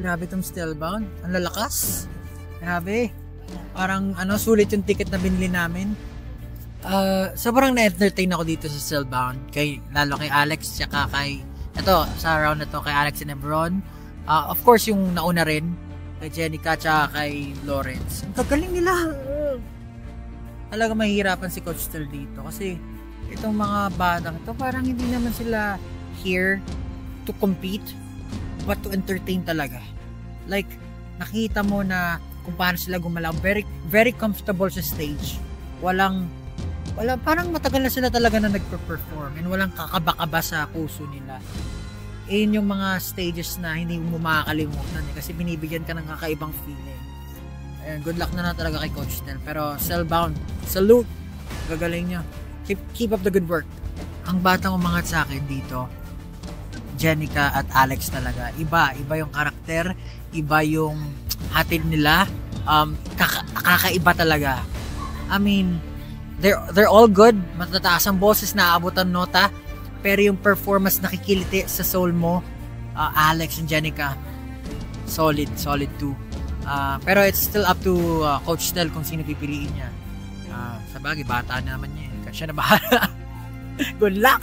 Grabe tong Stillbound. Ang lalakas. Grabe. Parang sulit yung ticket na binili namin. Sobrang na-entertain ako dito sa Stillbound. Lalo kay Alex, tsaka kay, sa round na to, kay Alex and Ebron. Of course, yung nauna rin, kay Jenica, tsaka kay Lawrence. Ang gagaling nila. Talaga mahihirapan si Coach Stel dito. Kasi, itong mga batang to, parang hindi naman sila here to compete, but to entertain talaga. Like, nakita mo na kung paano sila gumalaw. Very, very comfortable sa stage. Walang, parang matagal na sila talaga na nagpe-perform and walang kakaba-kaba sa puso nila. Yun yung mga stages na hindi mo makakalimutan kasi binibigyan ka ng kakaibang feeling. And good luck na talaga kay Coach Stel. Pero Stillbound, salute! Gagaling niya. Keep up the good work. Ang batang umangat sa akin dito, Jenica at Alex talaga. Iba yung karakter, iba yung hatid nila. Kakaiba talaga. I mean, they're all good. Matataas ang boses, naaabot ang nota. Pero yung performance nakikiliti sa soul mo, Alex and Jenica, solid too. Pero it's still up to Coach Stel kung sino pipiliin niya. Sabagay, bata na naman niya. Siya na bahala. Good luck!